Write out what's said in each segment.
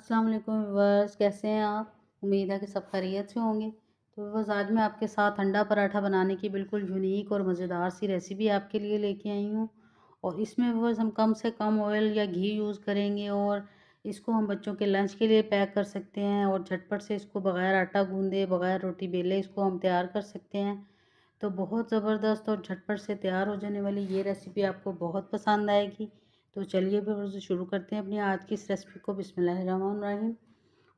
अस्सलाम वालेकुम व्यूअर्स, कैसे हैं आप? उम्मीद है कि सब खैरियत से होंगे। तो व्यूअर्स, आज मैं आपके साथ अंडा पराठा बनाने की बिल्कुल यूनिक और मज़ेदार सी रेसिपी आपके लिए लेके आई हूँ। और इसमें व्यूअर्स हम कम से कम ऑयल या घी यूज़ करेंगे और इसको हम बच्चों के लंच के लिए पैक कर सकते हैं और झटपट से इसको बग़ैर आटा गूँदे, बग़ैर रोटी बेले इसको हम तैयार कर सकते हैं। तो बहुत ज़बरदस्त और झटपट से तैयार हो जाने वाली ये रेसिपी आपको बहुत पसंद आएगी। तो चलिए फिर उसे शुरू करते हैं अपनी आज की इस रेसिपी को। बिस्मिल्लाहिर्रहमानिर्रहीम।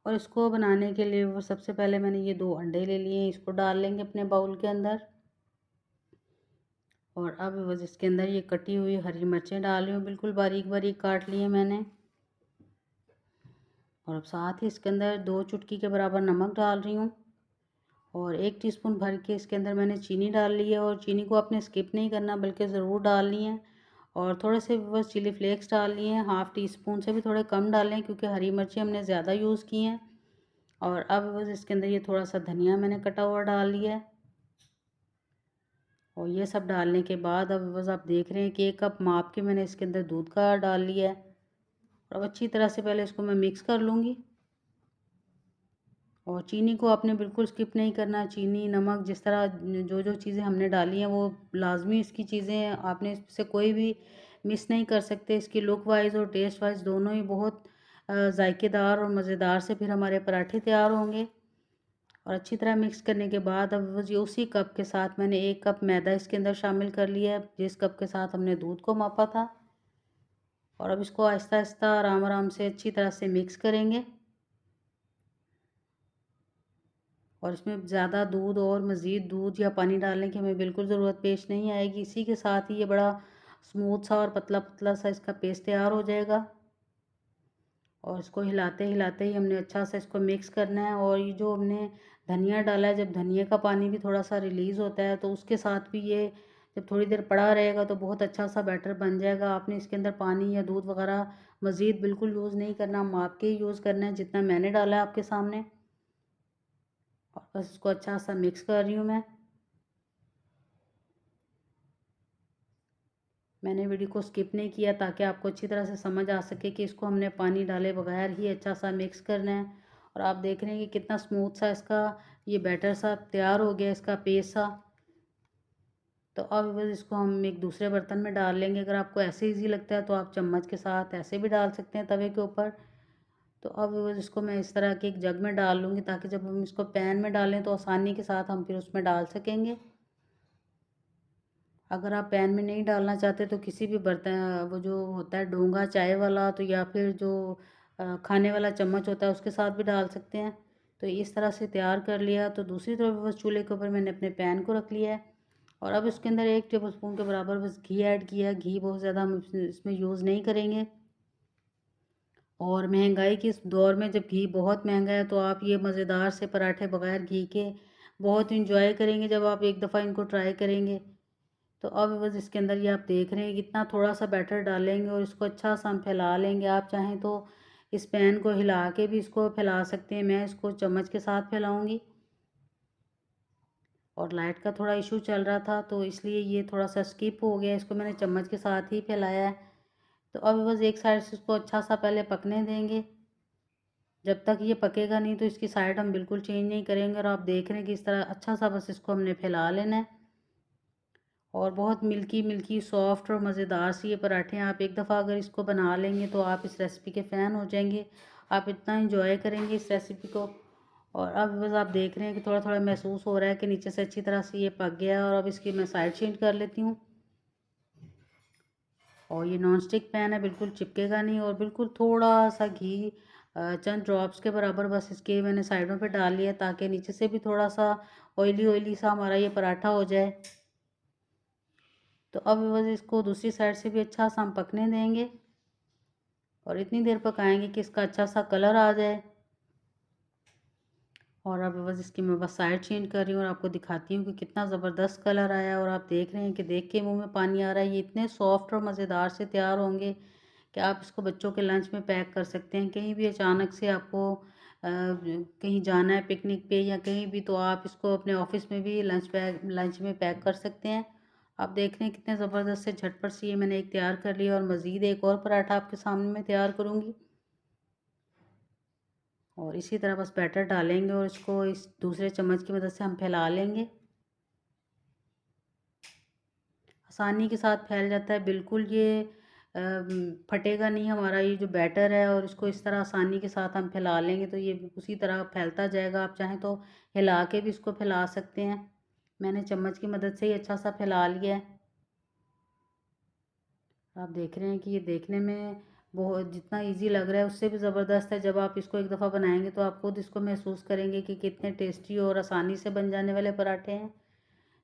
और इसको बनाने के लिए वो सबसे पहले मैंने ये 2 अंडे ले लिए हैं, इसको डाल लेंगे अपने बाउल के अंदर। और अब बस इसके अंदर ये कटी हुई हरी मिर्चें डाल रही हूँ, बिल्कुल बारीक बारीक काट ली है मैंने। और अब साथ ही इसके अंदर 2 चुटकी के बराबर नमक डाल रही हूँ और 1 टीस्पून भर के इसके अंदर मैंने चीनी डाल ली है। और चीनी को आपने स्किप नहीं करना बल्कि ज़रूर डालनी है। और थोड़े से बस चिली फ्लेक्स डाल लिए हैं, हाफ़ टी स्पून से भी थोड़े कम डालें क्योंकि हरी मिर्ची हमने ज़्यादा यूज़ की हैं। और अब बस इसके अंदर ये थोड़ा सा धनिया मैंने कटा हुआ डाल लिया है। और ये सब डालने के बाद अब बस आप देख रहे हैं कि 1 कप माप के मैंने इसके अंदर दूध का डाल लिया है। और अब अच्छी तरह से पहले इसको मैं मिक्स कर लूँगी। और चीनी को आपने बिल्कुल स्किप नहीं करना। चीनी, नमक, जिस तरह जो जो चीज़ें हमने डाली हैं वो लाजमी इसकी चीज़ें हैं, आपने इससे कोई भी मिस नहीं कर सकते। इसकी लुक वाइज और टेस्ट वाइज दोनों ही बहुत जायकेदार और मज़ेदार से फिर हमारे पराठे तैयार होंगे। और अच्छी तरह मिक्स करने के बाद अब वो जी उसी कप के साथ मैंने 1 कप मैदा इसके अंदर शामिल कर लिया है, जिस कप के साथ हमने दूध को मापा था। और अब इसको आहिस्ता आहिस्ता आराम आराम से अच्छी तरह से मिक्स करेंगे। और इसमें ज़्यादा दूध और मज़ीद दूध या पानी डालने की हमें बिल्कुल ज़रूरत पेश नहीं आएगी। इसी के साथ ही ये बड़ा स्मूथ सा और पतला पतला सा इसका पेस्ट तैयार हो जाएगा। और इसको हिलाते हिलाते ही हमने अच्छा सा इसको मिक्स करना है। और ये जो हमने धनिया डाला है, जब धनिया का पानी भी थोड़ा सा रिलीज़ होता है तो उसके साथ भी ये जब थोड़ी देर पड़ा रहेगा तो बहुत अच्छा सा बैटर बन जाएगा। आपने इसके अंदर पानी या दूध वगैरह मज़ीद बिल्कुल यूज़ नहीं करना, माप के ही यूज़ करना है जितना मैंने डाला है आपके सामने। और बस इसको अच्छा सा मिक्स कर रही हूँ मैं। मैंने वीडियो को स्किप नहीं किया ताकि आपको अच्छी तरह से समझ आ सके कि इसको हमने पानी डाले बगैर ही अच्छा सा मिक्स करना है। और आप देख रहे हैं कि कितना स्मूथ सा इसका ये बैटर सा तैयार हो गया, इसका पेस्ट सा। तो अब बस इसको हम एक दूसरे बर्तन में डाल लेंगे। अगर आपको ऐसे ईज़ी लगता है तो आप चम्मच के साथ ऐसे भी डाल सकते हैं तवे के ऊपर। तो अब बस इसको मैं इस तरह के एक जग में डाल लूँगी ताकि जब हम इसको पैन में डालें तो आसानी के साथ हम फिर उसमें डाल सकेंगे। अगर आप पैन में नहीं डालना चाहते तो किसी भी बर्तन, वो जो होता है डोंगा चाय वाला, तो या फिर जो खाने वाला चम्मच होता है उसके साथ भी डाल सकते हैं। तो इस तरह से तैयार कर लिया। तो दूसरी तरफ बस चूल्हे के ऊपर मैंने अपने पैन को रख लिया है। और अब इसके अंदर 1 टेबलस्पून के बराबर बस घी ऐड किया। घी बहुत ज़्यादा हम इसमें यूज़ नहीं करेंगे। और महंगाई के इस दौर में जब घी बहुत महंगा है तो आप ये मज़ेदार से पराठे बगैर घी के बहुत इंजॉय करेंगे जब आप एक दफ़ा इनको ट्राई करेंगे। तो अब बस इसके अंदर ये आप देख रहे हैं कितना थोड़ा सा बैटर डालेंगे और इसको अच्छा सा हम फैला लेंगे। आप चाहें तो इस पैन को हिला के भी इसको फैला सकते हैं। मैं इसको चम्मच के साथ फैलाऊंगी। और लाइट का थोड़ा इशू चल रहा था तो इसलिए ये थोड़ा सा स्किप हो गया, इसको मैंने चम्मच के साथ ही फैलाया है। तो अब बस एक साइड से इसको अच्छा सा पहले पकने देंगे। जब तक ये पकेगा नहीं तो इसकी साइड हम बिल्कुल चेंज नहीं करेंगे। और आप देख रहे हैं कि इस तरह अच्छा सा बस इसको हमने फैला लेना है। और बहुत मिल्की मिल्की सॉफ्ट और मज़ेदार सी ये पराठे हैं। आप एक दफ़ा अगर इसको बना लेंगे तो आप इस रेसिपी के फ़ैन हो जाएंगे। आप इतना इंजॉय करेंगे इस रेसिपी को। और अब बस आप देख रहे हैं कि थोड़ा थोड़ा महसूस हो रहा है कि नीचे से अच्छी तरह से ये पक गया है। और अब इसकी मैं साइड चेंज कर लेती हूँ। और ये नॉन स्टिक पैन है, बिल्कुल चिपकेगा नहीं। और बिल्कुल थोड़ा सा घी, चंद ड्रॉप्स के बराबर बस इसके मैंने साइडों पे डाल लिया ताकि नीचे से भी थोड़ा सा ऑयली ऑयली सा हमारा ये पराठा हो जाए। तो अब बस इसको दूसरी साइड से भी अच्छा सा हम पकने देंगे। और इतनी देर पकाएंगे कि इसका अच्छा सा कलर आ जाए। और अब बस इसकी मैं बस साइड चेंज कर रही हूँ और आपको दिखाती हूँ कि कितना ज़बरदस्त कलर आया है। और आप देख रहे हैं कि देख के मुंह में पानी आ रहा है। ये इतने सॉफ्ट और मज़ेदार से तैयार होंगे कि आप इसको बच्चों के लंच में पैक कर सकते हैं। कहीं भी अचानक से आपको कहीं जाना है पिकनिक पे या कहीं भी, तो आप इसको अपने ऑफिस में भी लंच में पैक कर सकते हैं। आप देख रहे हैं कितने ज़बरदस्त से झटपट से ये मैंने एक तैयार कर लिया। और मज़ीद एक और पराठा आपके सामने मैं तैयार करूँगी। और इसी तरह बस बैटर डालेंगे और इसको इस दूसरे चम्मच की मदद से हम फैला लेंगे। आसानी के साथ फैल जाता है, बिल्कुल ये फटेगा नहीं हमारा ये जो बैटर है। और इसको इस तरह आसानी के साथ हम फैला लेंगे तो ये उसी तरह फैलता जाएगा। आप चाहें तो हिला के भी इसको फैला सकते हैं। मैंने चम्मच की मदद से ही अच्छा सा फैला लिया है। आप देख रहे हैं कि ये देखने में बहुत जितना इजी लग रहा है उससे भी ज़बरदस्त है। जब आप इसको एक दफ़ा बनाएंगे तो आप खुद इसको महसूस करेंगे कि कितने टेस्टी और आसानी से बन जाने वाले पराठे हैं।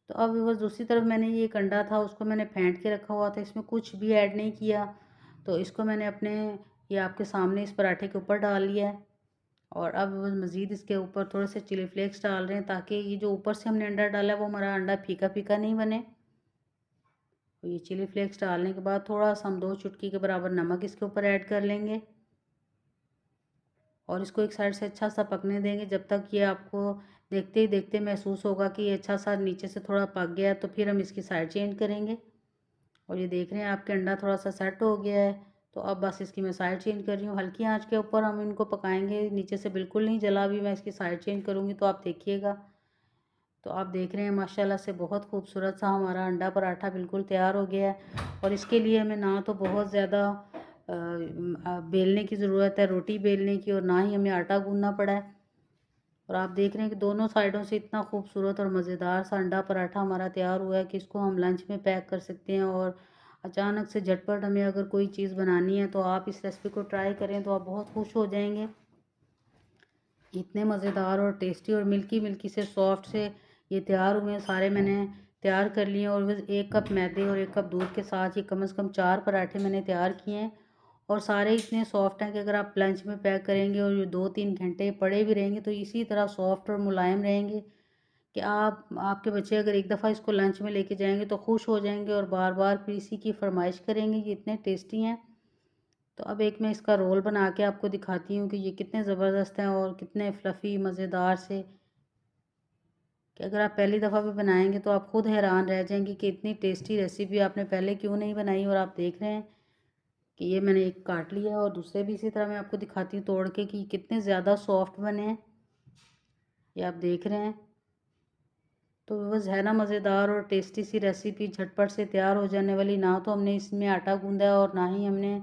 तो अब बस दूसरी तरफ मैंने ये एक अंडा था उसको मैंने फेंट के रखा हुआ था, इसमें कुछ भी ऐड नहीं किया। तो इसको मैंने अपने ये आपके सामने इस पराठे के ऊपर डाल लिया है। और अब बस मज़ीद इसके ऊपर थोड़े से चिली फ्लेक्स डाल रहे हैं ताकि ये जो ऊपर से हमने अंडा डाला है वो हमारा अंडा फीका फीका नहीं बने। तो ये चिली फ्लेक्स डालने के बाद थोड़ा सा हम 2 चुटकी के बराबर नमक इसके ऊपर ऐड कर लेंगे। और इसको एक साइड से अच्छा सा पकने देंगे जब तक ये आपको देखते ही देखते महसूस होगा कि ये अच्छा सा नीचे से थोड़ा पक गया है। तो फिर हम इसकी साइड चेंज करेंगे। और ये देख रहे हैं आपके अंडा थोड़ा सा सेट हो गया है। तो अब बस इसकी मैं साइड चेंज कर रही हूँ। हल्की आंच के ऊपर हम इनको पकाएंगे, नीचे से बिल्कुल नहीं जला। भी मैं इसकी साइड चेंज करूँगी तो आप देखिएगा। तो आप देख रहे हैं माशाल्लाह से बहुत खूबसूरत सा हमारा अंडा पराठा बिल्कुल तैयार हो गया है। और इसके लिए हमें ना तो बहुत ज़्यादा बेलने की ज़रूरत है, रोटी बेलने की, और ना ही हमें आटा गूंदना पड़ा है। और आप देख रहे हैं कि दोनों साइडों से इतना खूबसूरत और मज़ेदार सा अंडा पराठा हमारा तैयार हुआ है कि इसको हम लंच में पैक कर सकते हैं। और अचानक से झटपट हमें अगर कोई चीज़ बनानी है तो आप इस रेसिपी को ट्राई करें तो आप बहुत खुश हो जाएंगे। इतने मज़ेदार और टेस्टी और मिल्की मिल्की से सॉफ्ट से ये तैयार हुए हैं सारे। मैंने तैयार कर लिए और बस 1 कप मैदे और 1 कप दूध के साथ ये कम से कम 4 पराठे मैंने तैयार किए हैं। और सारे इतने सॉफ्ट हैं कि अगर आप लंच में पैक करेंगे और ये 2-3 घंटे पड़े भी रहेंगे तो इसी तरह सॉफ्ट और मुलायम रहेंगे कि आपके बच्चे अगर एक दफ़ा इसको लंच में लेके जाएंगे तो खुश हो जाएंगे और बार बार फिर इसी की फरमाइश करेंगे। ये इतने टेस्टी हैं। तो अब एक मैं इसका रोल बना के आपको दिखाती हूँ कि ये कितने ज़बरदस्त हैं और कितने फ्लफ़ी मज़ेदार से, कि अगर आप पहली दफ़ा भी बनाएंगे तो आप खुद हैरान रह जाएंगे कि इतनी टेस्टी रेसिपी आपने पहले क्यों नहीं बनाई। और आप देख रहे हैं कि ये मैंने एक काट लिया और दूसरे भी इसी तरह मैं आपको दिखाती हूँ तोड़ के कि कितने ज़्यादा सॉफ्ट बने हैं। ये आप देख रहे हैं। तो बस है ना मज़ेदार और टेस्टी सी रेसिपी झटपट से तैयार हो जाने वाली। ना तो हमने इसमें आटा गूंदा है और ना ही हमने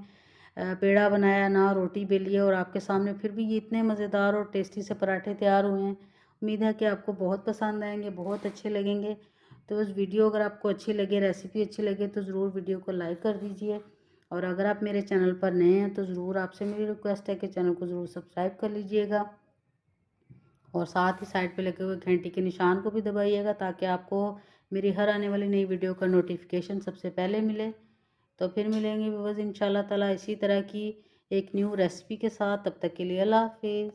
पेड़ा बनाया, ना रोटी बेली है, और आपके सामने फिर भी ये इतने मज़ेदार और टेस्टी से पराठे तैयार हुए हैं। उम्मीद है कि आपको बहुत पसंद आएंगे, बहुत अच्छे लगेंगे। तो उस वीडियो अगर आपको अच्छी लगे, रेसिपी अच्छी लगे तो ज़रूर वीडियो को लाइक कर दीजिए। और अगर आप मेरे चैनल पर नए हैं तो ज़रूर आपसे मेरी रिक्वेस्ट है कि चैनल को ज़रूर सब्सक्राइब कर लीजिएगा। और साथ ही साइड पे लगे हुए घंटी के निशान को भी दबाइएगा ताकि आपको मेरी हर आने वाली नई वीडियो का नोटिफिकेशन सबसे पहले मिले। तो फिर मिलेंगे बस इंशाल्लाह ताला इसी तरह की एक न्यू रेसिपी के साथ। तब तक के लिए अल्लाह हाफिज़।